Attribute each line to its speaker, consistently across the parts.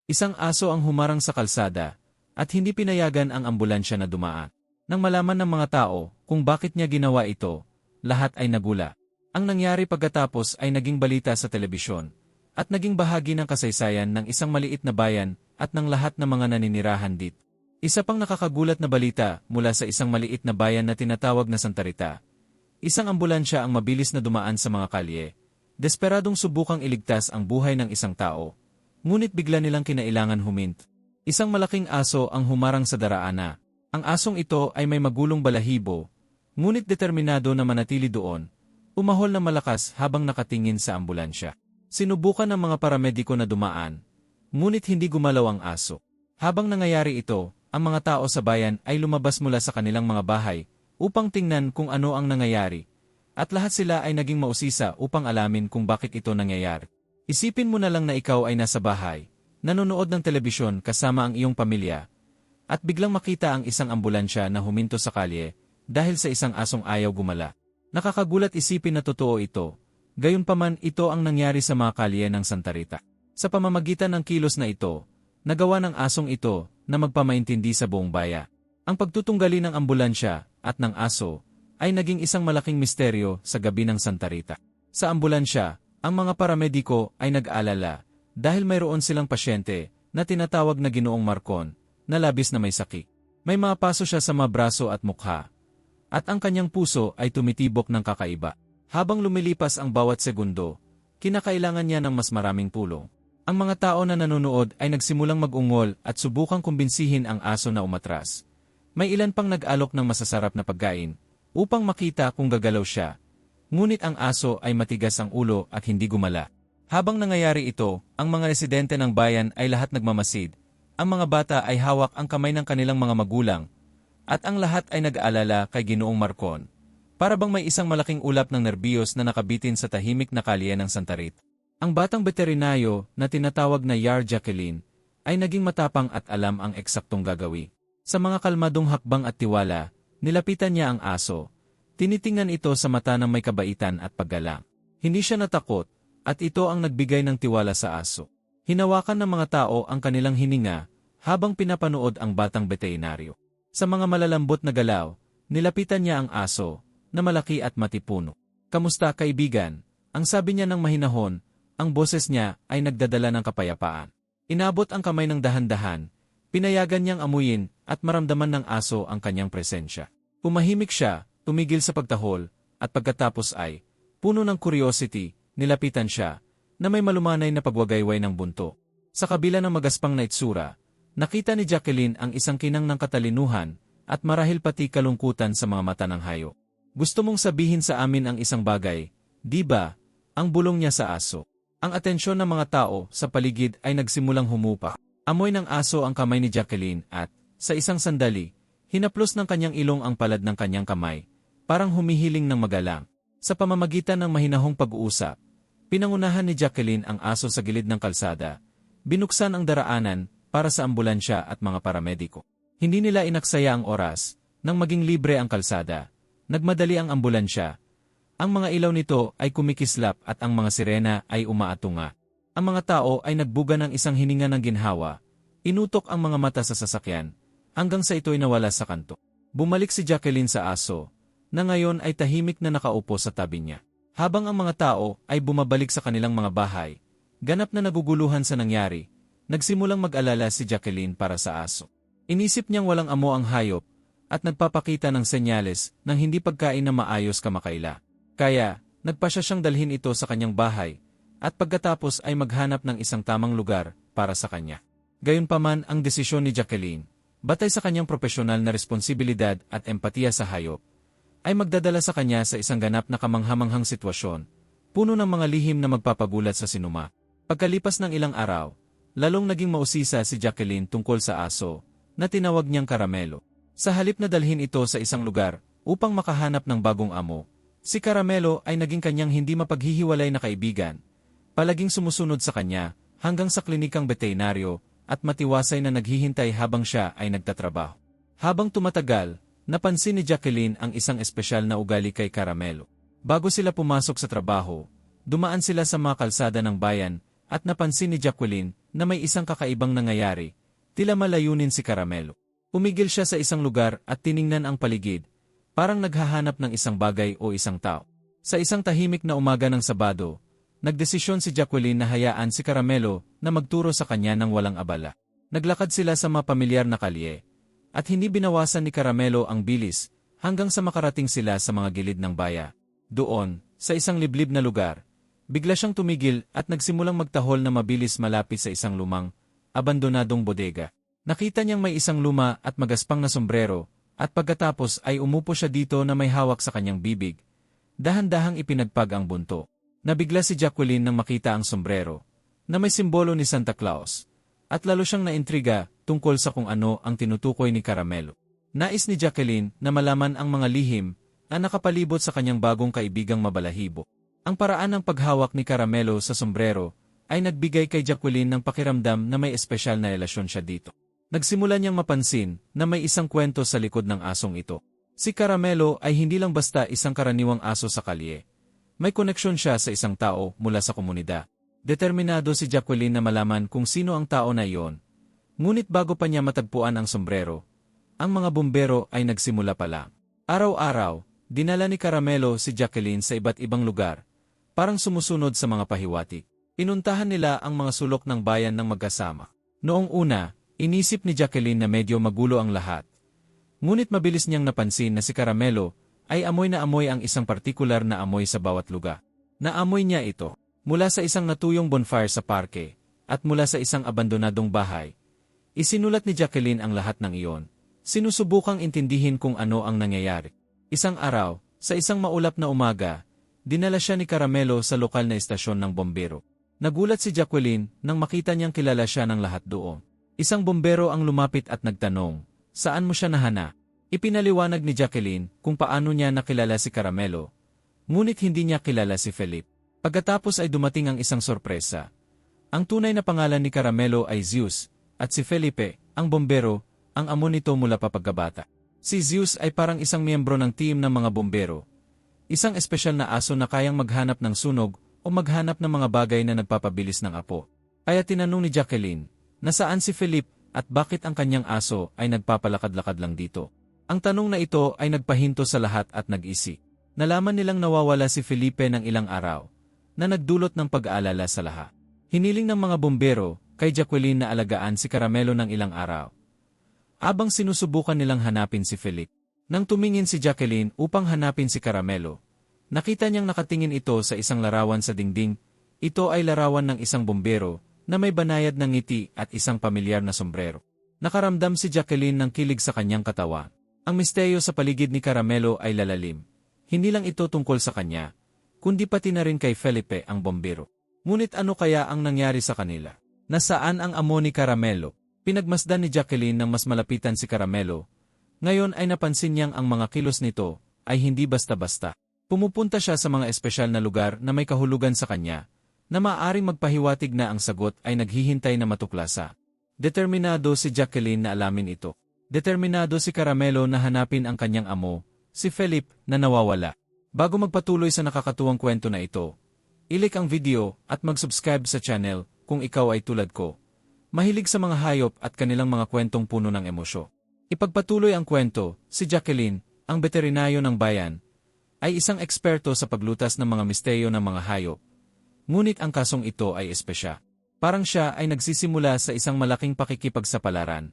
Speaker 1: Isang aso ang humarang sa kalsada at hindi pinayagan ang ambulansya na dumaan. Nang malaman ng mga tao kung bakit niya ginawa ito, lahat ay nagula. Ang nangyari pagkatapos ay naging balita sa telebisyon at naging bahagi ng kasaysayan ng isang maliit na bayan at ng lahat ng mga naninirahan dito. Isa pang nakakagulat na balita mula sa isang maliit na bayan na tinatawag na Santa Rita. Isang ambulansya ang mabilis na dumaan sa mga kalye. Desperadong subukang iligtas ang buhay ng isang tao. Ngunit bigla nilang kinailangan humint. Isang malaking aso ang humarang sa daraana. Ang asong ito ay may magulong balahibo, ngunit determinado na manatili doon, umahol na malakas habang nakatingin sa ambulansya. Sinubukan ng mga paramediko na dumaan, ngunit hindi gumalaw ang aso. Habang nangyayari ito, ang mga tao sa bayan ay lumabas mula sa kanilang mga bahay upang tingnan kung ano ang nangyayari, at lahat sila ay naging mausisa upang alamin kung bakit ito nangyayari. Isipin mo na lang na ikaw ay nasa bahay, nanonood ng telebisyon kasama ang iyong pamilya, at biglang makita ang isang ambulansya na huminto sa kalye dahil sa isang asong ayaw gumala. Nakakagulat isipin na totoo ito, gayunpaman ito ang nangyari sa mga kalye ng Santa Rita. Sa pamamagitan ng kilos na ito, nagawa ng asong ito na magpamaintindi sa buong baya. Ang pagtutunggali ng ambulansya at ng aso ay naging isang malaking misteryo sa gabi ng Santa Rita. Sa ambulansya, ang mga paramediko ay nag-alala dahil mayroon silang pasyente na tinatawag na Ginoong Marcon, na labis na may sakit. May mga paso siya sa mga braso at mukha, at ang kanyang puso ay tumitibok ng kakaiba. Habang lumilipas ang bawat segundo, kinakailangan niya ng mas maraming tulong. Ang mga tao na nanonood ay nagsimulang mag-ungol at subukang kumbinsihin ang aso na umatras. May ilan pang nag-alok ng masasarap na pagkain upang makita kung gagalaw siya. Ngunit ang aso ay matigas ang ulo at hindi gumala. Habang nangyayari ito, ang mga residente ng bayan ay lahat nagmamasid. Ang mga bata ay hawak ang kamay ng kanilang mga magulang, at ang lahat ay nag-aalala kay Ginoong Marcon. Para bang may isang malaking ulap ng nerbiyos na nakabitin sa tahimik na kalye ng Santa Rita. Ang batang veterinaryo na tinatawag na Yar Jacqueline ay naging matapang at alam ang eksaktong gagawi. Sa mga kalmadong hakbang at tiwala, nilapitan niya ang aso. Tinitingnan ito sa mata ng may kabaitan at paggalang. Hindi siya natakot, at ito ang nagbigay ng tiwala sa aso. Hinawakan ng mga tao ang kanilang hininga habang pinapanood ang batang veterinaryo. Sa mga malalambot na galaw, nilapitan niya ang aso, na malaki at matipuno. "Kamusta, kaibigan?" Ang sabi niya ng mahinahon, ang boses niya ay nagdadala ng kapayapaan. Inabot ang kamay ng dahan-dahan, pinayagan niyang amuyin at maramdaman ng aso ang kanyang presensya. Pumahimik siya, tumigil sa pagtahol, at pagkatapos ay, puno ng curiosity, nilapitan siya, na may malumanay na pagwagayway ng bunto. Sa kabila ng magaspang na itsura, nakita ni Jacqueline ang isang kinang ng katalinuhan at marahil pati kalungkutan sa mga mata ng hayop. "Gusto mong sabihin sa amin ang isang bagay, di ba?" Ang bulong niya sa aso. Ang atensyon ng mga tao sa paligid ay nagsimulang humupa. Amoy ng aso ang kamay ni Jacqueline at, sa isang sandali, hinaplos ng kanyang ilong ang palad ng kanyang kamay, parang humihiling ng magalang. Sa pamamagitan ng mahinahong pag-uusap, pinangunahan ni Jacqueline ang aso sa gilid ng kalsada, binuksan ang daraanan para sa ambulansya at mga paramediko. Hindi nila inaksaya ang oras, nang maging libre ang kalsada, nagmadali ang ambulansya. Ang mga ilaw nito ay kumikislap at ang mga sirena ay umaatunga. Ang mga tao ay nagbuga ng isang hininga ng ginhawa, inutok ang mga mata sa sasakyan, hanggang sa ito'y nawala sa kanto. Bumalik si Jacqueline sa aso, na ngayon ay tahimik na nakaupo sa tabi niya. Habang ang mga tao ay bumabalik sa kanilang mga bahay, ganap na naguguluhan sa nangyari, nagsimulang mag-alala si Jacqueline para sa aso. Inisip niyang walang amo ang hayop, at nagpapakita ng senyales ng hindi pagkain na maayos kamakaila. Kaya, nagpasya siyang dalhin ito sa kanyang bahay, at pagkatapos ay maghanap ng isang tamang lugar para sa kanya. Gayunpaman ang desisyon ni Jacqueline, batay sa kanyang propesyonal na responsibilidad at empatiya sa hayop, ay magdadala sa kanya sa isang ganap na kamanghamanghang sitwasyon, puno ng mga lihim na magpapagulat sa sinuma. Pagkalipas ng ilang araw, lalong naging mausisa si Jacqueline tungkol sa aso, na tinawag niyang Caramelo. Sa halip na dalhin ito sa isang lugar upang makahanap ng bagong amo, si Caramelo ay naging kanyang hindi mapaghihiwalay na kaibigan, palaging sumusunod sa kanya hanggang sa klinikang veterinaryo at matiwasay na naghihintay habang siya ay nagtatrabaho. Habang tumatagal, napansin ni Jacqueline ang isang espesyal na ugali kay Caramelo. Bago sila pumasok sa trabaho, dumaan sila sa mga kalsada ng bayan at napansin ni Jacqueline na may isang kakaibang nangyayari, tila malayunin si Caramelo. Umigil siya sa isang lugar at tiningnan ang paligid, parang naghahanap ng isang bagay o isang tao. Sa isang tahimik na umaga ng Sabado, nagdesisyon si Jacqueline na hayaan si Caramelo na magturo sa kanya ng walang abala. Naglakad sila sa mapamilyar na kalye, at hindi binawasan ni Caramelo ang bilis hanggang sa makarating sila sa mga gilid ng baya. Doon, sa isang liblib na lugar, bigla siyang tumigil at nagsimulang magtahol na mabilis malapit sa isang lumang, abandonadong bodega. Nakita niyang may isang luma at magaspang na sombrero, at pagkatapos ay umupo siya dito na may hawak sa kanyang bibig. Dahan-dahang ipinagpag ang bunto. Nabigla si Jacqueline nang makita ang sombrero, na may simbolo ni Santa Claus, at lalo siyang naintriga tungkol sa kung ano ang tinutukoy ni Caramelo. Nais ni Jacqueline na malaman ang mga lihim na nakapalibot sa kanyang bagong kaibigang mabalahibo. Ang paraan ng paghawak ni Caramelo sa sombrero ay nagbigay kay Jacqueline ng pakiramdam na may espesyal na relasyon siya dito. Nagsimula niyang mapansin na may isang kwento sa likod ng asong ito. Si Caramelo ay hindi lang basta isang karaniwang aso sa kalye. May koneksyon siya sa isang tao mula sa komunidad. Determinado si Jacqueline na malaman kung sino ang tao na iyon. Ngunit bago pa niya matagpuan ang sombrero, ang mga bumbero ay nagsimula pa lang. Araw-araw, dinala ni Caramelo si Jacqueline sa iba't ibang lugar, parang sumusunod sa mga pahiwatig. Inuntahan nila ang mga sulok ng bayan ng magkasama. Noong una, inisip ni Jacqueline na medyo magulo ang lahat. Ngunit mabilis niyang napansin na si Caramelo ay amoy na amoy ang isang partikular na amoy sa bawat lugar. Naamoy niya ito mula sa isang natuyong bonfire sa parke at mula sa isang abandonadong bahay. Isinulat ni Jacqueline ang lahat ng iyon. Sinusubukang intindihin kung ano ang nangyayari. Isang araw, sa isang maulap na umaga, dinala siya ni Caramelo sa lokal na estasyon ng bombero. Nagulat si Jacqueline nang makita niyang kilala siya ng lahat doon. Isang bombero ang lumapit at nagtanong, "Saan mo siya nahana?" Ipinaliwanag ni Jacqueline kung paano niya nakilala si Caramelo, ngunit hindi niya kilala si Felipe. Pagkatapos ay dumating ang isang sorpresa. Ang tunay na pangalan ni Caramelo ay Zeus, at si Felipe, ang bombero, ang amo nito mula pa pagkabata. Si Zeus ay parang isang miyembro ng team ng mga bombero. Isang espesyal na aso na kayang maghanap ng sunog o maghanap ng mga bagay na nagpapabilis ng apo. Kaya tinanong ni Jacqueline, nasaan si Felipe at bakit ang kanyang aso ay nagpapalakad-lakad lang dito? Ang tanong na ito ay nagpahinto sa lahat at nag-isip. Nalaman nilang nawawala si Felipe ng ilang araw, na nagdulot ng pag-aalala sa lahat. Hiniling ng mga bombero kay Jacqueline na alagaan si Caramelo ng ilang araw. Abang sinusubukan nilang hanapin si Felipe. Nang tumingin si Jacqueline upang hanapin si Caramelo, nakita niyang nakatingin ito sa isang larawan sa dingding. Ito ay larawan ng isang bombero na may banayad ng ngiti at isang pamilyar na sombrero. Nakaramdam si Jacqueline ng kilig sa kanyang katawan. Ang misteryo sa paligid ni Caramelo ay lalalim. Hindi lang ito tungkol sa kanya, kundi pati na rin kay Felipe ang bombero. Ngunit ano kaya ang nangyari sa kanila? Nasaan ang amo ni Caramelo? Pinagmasdan ni Jacqueline nang mas malapitan si Caramelo. Ngayon ay napansin niyang ang mga kilos nito ay hindi basta-basta. Pumupunta siya sa mga espesyal na lugar na may kahulugan sa kanya, na maaaring magpahiwatig na ang sagot ay naghihintay na matuklasa. Determinado si Jacqueline na alamin ito. Determinado si Caramelo na hanapin ang kanyang amo, si Felipe, na nawawala. Bago magpatuloy sa nakakatuwang kwento na ito, i-like ang video at mag-subscribe sa channel kung ikaw ay tulad ko. Mahilig sa mga hayop at kanilang mga kwentong puno ng emosyon. Ipagpatuloy ang kwento, si Jacqueline, ang veterinaryo ng bayan, ay isang eksperto sa paglutas ng mga misteryo ng mga hayop. Ngunit ang kasong ito ay espesyal. Parang siya ay nagsisimula sa isang malaking pakikipagsapalaran,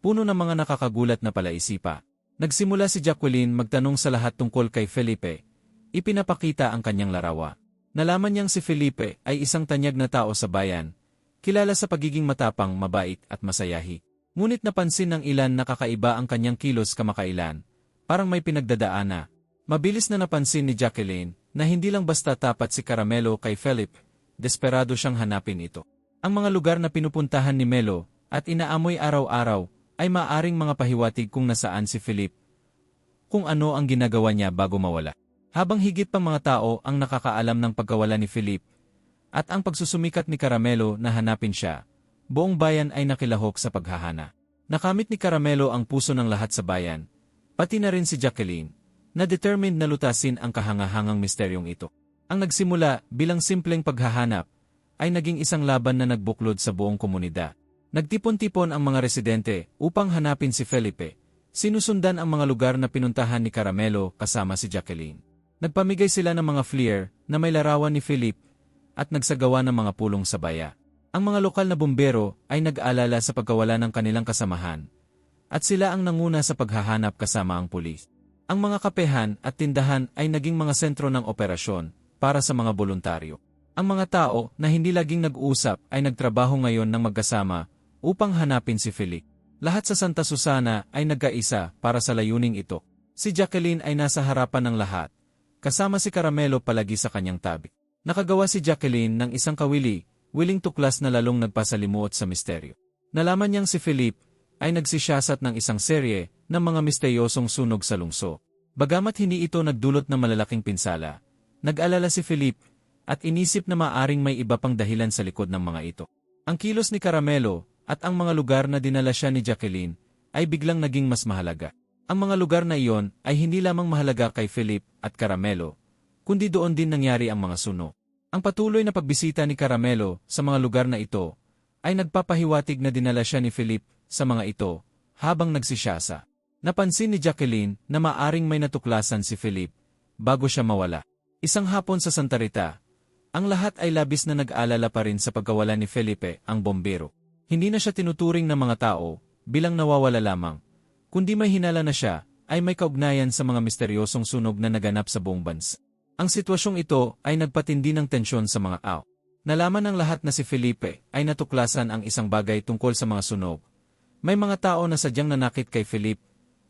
Speaker 1: puno ng mga nakakagulat na palaisipa. Nagsimula si Jacqueline magtanong sa lahat tungkol kay Felipe. Ipinapakita ang kanyang larawan. Nalaman niyang si Felipe ay isang tanyag na tao sa bayan, kilala sa pagiging matapang, mabait at masayahi. Ngunit napansin ng ilan na kakaiba ang kanyang kilos kamakailan, parang may pinagdadaana. Mabilis na napansin ni Jacqueline na hindi lang basta tapat si Caramelo kay Felipe, desperado siyang hanapin ito. Ang mga lugar na pinupuntahan ni Melo at inaamoy araw-araw ay maaring mga pahiwatig kung nasaan si Felipe, kung ano ang ginagawa niya bago mawala. Habang higit pa mga tao ang nakakaalam ng pagkawala ni Felipe at ang pagsusumikat ni Caramelo na hanapin siya, buong bayan ay nakilahok sa paghahana. Nakamit ni Caramelo ang puso ng lahat sa bayan, pati na rin si Jacqueline, na determined na lutasin ang kahangahangang misteryong ito. Ang nagsimula bilang simpleng paghahanap ay naging isang laban na nagbuklod sa buong komunidad. Nagtipon-tipon ang mga residente upang hanapin si Felipe. Sinusundan ang mga lugar na pinuntahan ni Caramelo kasama si Jacqueline. Nagpamigay sila ng mga flare na may larawan ni Felipe at nagsagawa ng mga pulong sa baya. Ang mga lokal na bumbero ay nag-alala sa pagkawala ng kanilang kasamahan at sila ang nanguna sa paghahanap kasama ang pulis. Ang mga kapehan at tindahan ay naging mga sentro ng operasyon para sa mga voluntaryo. Ang mga tao na hindi laging nag-uusap ay nagtrabaho ngayon ng magkasama upang hanapin si Felipe. Lahat sa Santa Susana ay nagkaisa para sa layuning ito. Si Jacqueline ay nasa harapan ng lahat, kasama si Caramelo palagi sa kanyang tabi. Nakagawa si Jacqueline ng isang kawili, willing tuklas na lalong nagpasalimuot sa misteryo. Nalaman niyang si Felipe ay nagsisiyasat ng isang serye ng mga misteryosong sunog sa lungsod. Bagamat hindi ito nagdulot ng malalaking pinsala, nag-alala si Felipe at inisip na maaring may iba pang dahilan sa likod ng mga ito. Ang kilos ni Caramelo at ang mga lugar na dinala siya ni Jacqueline ay biglang naging mas mahalaga. Ang mga lugar na iyon ay hindi lamang mahalaga kay Felipe at Caramelo, kundi doon din nangyari ang mga sunog. Ang patuloy na pagbisita ni Caramelo sa mga lugar na ito ay nagpapahiwatig na dinala siya ni Felipe sa mga ito habang nagsisiyasa. Napansin ni Jacqueline na maaring may natuklasan si Felipe bago siya mawala. Isang hapon sa Santa Rita, ang lahat ay labis na nag-alala pa rin sa pagkawala ni Felipe, ang bombero. Hindi na siya tinuturing ng mga tao bilang nawawala lamang, kundi may hinala na siya ay may kaugnayan sa mga misteryosong sunog na naganap sa buong bansa. Ang sitwasyong ito ay nagpatindi ng tensyon sa mga tao. Nalaman ng lahat na si Felipe ay natuklasan ang isang bagay tungkol sa mga sunog. May mga tao na sadyang nanakit kay Felipe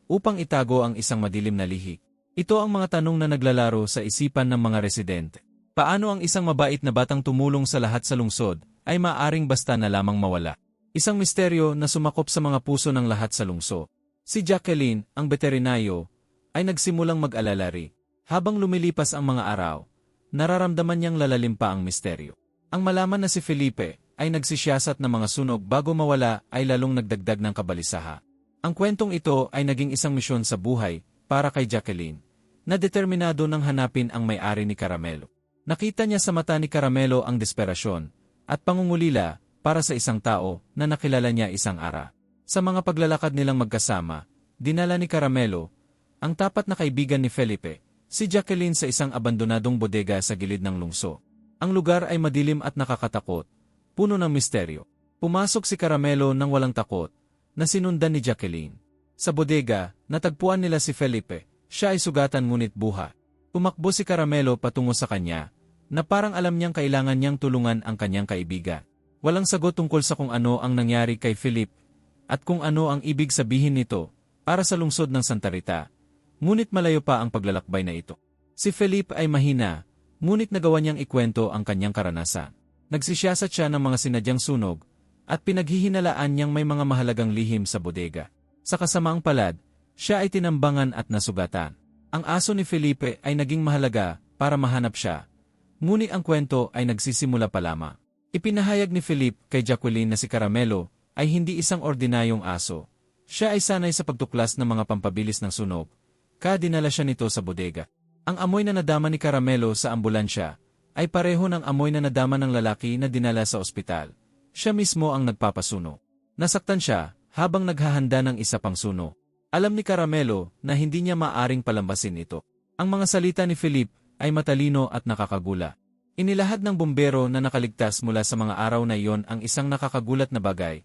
Speaker 1: upang itago ang isang madilim na lihi. Ito ang mga tanong na naglalaro sa isipan ng mga residente. Paano ang isang mabait na batang tumulong sa lahat sa lungsod ay maaring basta na lamang mawala? Isang misteryo na sumakop sa mga puso ng lahat sa lungsod. Si Jacqueline, ang veterinaryo, ay nagsimulang mag-alala rin. Habang lumilipas ang mga araw, nararamdaman niyang lalalim pa ang misteryo. Ang malaman na si Felipe ay nagsisiyasat ng mga sunog bago mawala ay lalong nagdagdag ng kabalisaha. Ang kwentong ito ay naging isang misyon sa buhay para kay Jacqueline, na determinado nang hanapin ang may-ari ni Caramelo. Nakita niya sa mata ni Caramelo ang desperasyon at pangungulila para sa isang tao na nakilala niya isang araw. Sa mga paglalakad nilang magkasama, dinala ni Caramelo, ang tapat na kaibigan ni Felipe, si Jacqueline sa isang abandonadong bodega sa gilid ng lungsod. Ang lugar ay madilim at nakakatakot, puno ng misteryo. Pumasok si Caramelo nang walang takot, na sinundan ni Jacqueline. Sa bodega, natagpuan nila si Felipe, siya ay sugatan ngunit buhay. Tumakbo si Caramelo patungo sa kanya, na parang alam niyang kailangan niyang tulungan ang kanyang kaibigan. Walang sagot tungkol sa kung ano ang nangyari kay Felipe at kung ano ang ibig sabihin nito para sa lungsod ng Santa Rita. Ngunit malayo pa ang paglalakbay na ito. Si Felipe ay mahina, ngunit nagawa niyang ikwento ang kanyang karanasan. Nagsisiyasat siya ng mga sinadyang sunog at pinaghihinalaan niyang may mga mahalagang lihim sa bodega. Sa kasamaang palad, siya ay tinambangan at nasugatan. Ang aso ni Felipe ay naging mahalaga para mahanap siya, ngunit ang kwento ay nagsisimula pa lamang. Ipinahayag ni Felipe kay Jacqueline na si Caramelo ay hindi isang ordinaryong aso. Siya ay sanay sa pagtuklas ng mga pampabilis ng sunog, kaya dinala siya nito sa bodega. Ang amoy na nadama ni Caramelo sa ambulansya ay pareho ng amoy na nadama ng lalaki na dinala sa ospital. Siya mismo ang nagpapasuno. Nasaktan siya habang naghahanda ng isa pang suno. Alam ni Caramelo na hindi niya maaring palambasin ito. Ang mga salita ni Felipe ay matalino at nakakagula. Inilahad ng bumbero na nakaligtas mula sa mga araw na iyon ang isang nakakagulat na bagay.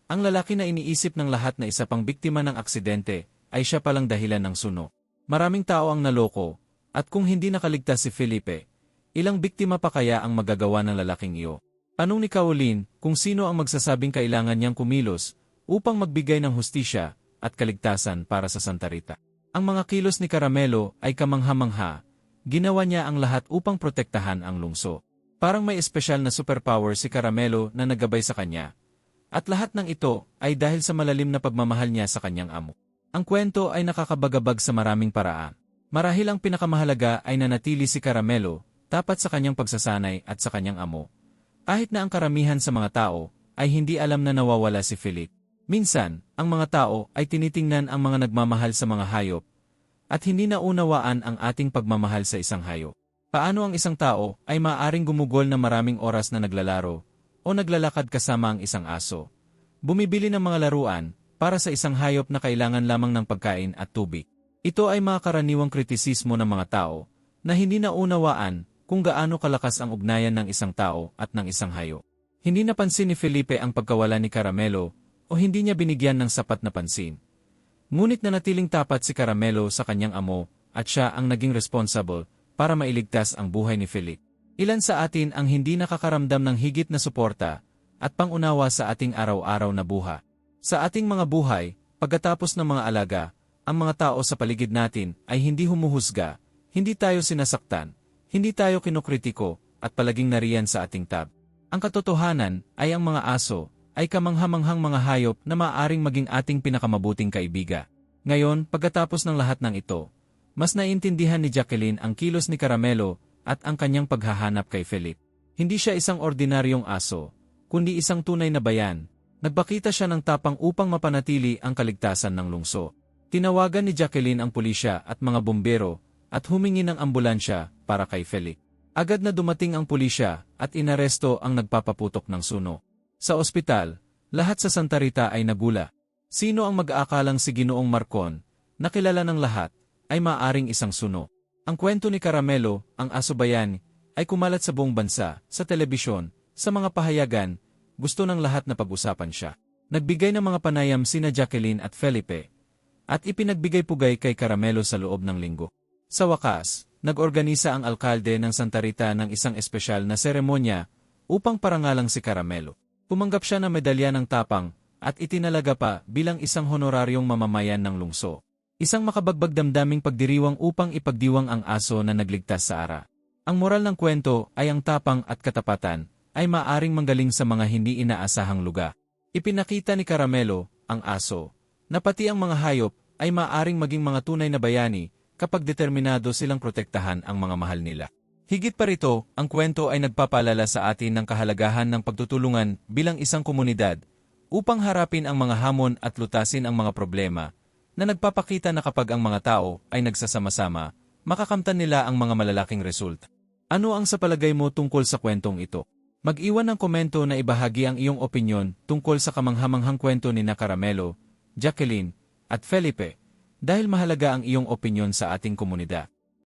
Speaker 1: Ang lalaki na iniisip ng lahat na isa pang biktima ng aksidente ay siya palang dahilan ng sunog. Maraming tao ang naloko, at kung hindi nakaligtas si Felipe, ilang biktima pa kaya ang magagawa ng lalaking iyo? Tanong ni Caroline kung sino ang magsasabing kailangan niyang kumilos upang magbigay ng hustisya at kaligtasan para sa Santa Rita. Ang mga kilos ni Caramelo ay kamangha-mangha. Ginawa niya ang lahat upang protektahan ang lungsod. Parang may espesyal na superpower si Caramelo na nagabay sa kanya. At lahat ng ito ay dahil sa malalim na pagmamahal niya sa kanyang amo. Ang kwento ay nakakabagabag sa maraming paraan. Marahil ang pinakamahalaga ay nanatili si Caramelo, tapat sa kanyang pagsasanay at sa kanyang amo. Kahit na ang karamihan sa mga tao ay hindi alam na nawawala si Felipe. Minsan, ang mga tao ay tinitingnan ang mga nagmamahal sa mga hayop, at hindi naunawaan ang ating pagmamahal sa isang hayop. Paano ang isang tao ay maaaring gumugol na maraming oras na naglalaro o naglalakad kasama ang isang aso? Bumibili ng mga laruan para sa isang hayop na kailangan lamang ng pagkain at tubig. Ito ay mga karaniwang kritisismo ng mga tao na hindi naunawaan kung gaano kalakas ang ugnayan ng isang tao at ng isang hayop. Hindi napansin ni Felipe ang pagkawala ni Caramelo o hindi niya binigyan ng sapat na pansin. Ngunit nanatiling tapat si Caramelo sa kanyang amo at siya ang naging responsible para mailigtas ang buhay ni Felipe. Ilan sa atin ang hindi nakakaramdam ng higit na suporta at pangunawa sa ating araw-araw na buhay. Sa ating mga buhay, pagkatapos ng mga alaga, ang mga tao sa paligid natin ay hindi humuhusga, hindi tayo sinasaktan, hindi tayo kinukritiko, at palaging nariyan sa ating tab. Ang katotohanan ay ang mga aso ay kamanghamanghang mga hayop na maaaring maging ating pinakamabuting kaibiga. Ngayon, pagkatapos ng lahat ng ito, mas naiintindihan ni Jacqueline ang kilos ni Caramelo at ang kanyang paghahanap kay Felipe. Hindi siya isang ordinaryong aso, kundi isang tunay na bayan. Nagpakita siya ng tapang upang mapanatili ang kaligtasan ng lungsod. Tinawagan ni Jacqueline ang pulisya at mga bumbero at humingi ng ambulansya para kay Felipe. Agad na dumating ang pulisya at inaresto ang nagpapaputok ng suno. Sa ospital, lahat sa Santa Rita ay nagula. Sino ang mag-aakalang si Ginoong Marcon, na kilala ng lahat, ay maaring isang suno? Ang kwento ni Caramelo, ang aso bayan, ay kumalat sa buong bansa, sa telebisyon, sa mga pahayagan, gusto ng lahat na pag-usapan siya. Nagbigay ng mga panayam sina Jacqueline at Felipe, at ipinagbigay-pugay kay Caramelo sa loob ng linggo. Sa wakas, nag-organisa ang alkalde ng Santa Rita ng isang espesyal na seremonya upang parangalang si Caramelo. Tumanggap siya ng medalya ng tapang at itinalaga pa bilang isang honoraryong mamamayan ng lungsod. Isang makabagbag damdaming pagdiriwang upang ipagdiwang ang aso na nagligtas sa ara. Ang moral ng kwento ay ang tapang at katapatan ay maaring manggaling sa mga hindi inaasahang lugar. Ipinakita ni Caramelo, ang aso, na pati ang mga hayop ay maaring maging mga tunay na bayani kapag determinado silang protektahan ang mga mahal nila. Higit pa rito, ang kwento ay nagpapaalala sa atin ng kahalagahan ng pagtutulungan bilang isang komunidad upang harapin ang mga hamon at lutasin ang mga problema na nagpapakita na kapag ang mga tao ay nagsasama-sama, makakamtan nila ang mga malalaking result. Ano ang sa palagay mo tungkol sa kwentong ito? Mag-iwan ng komento na ibahagi ang iyong opinyon tungkol sa kamanghamanghang kwento ni Caramelo, Jacqueline, at Felipe, dahil mahalaga ang iyong opinyon sa ating komunidad.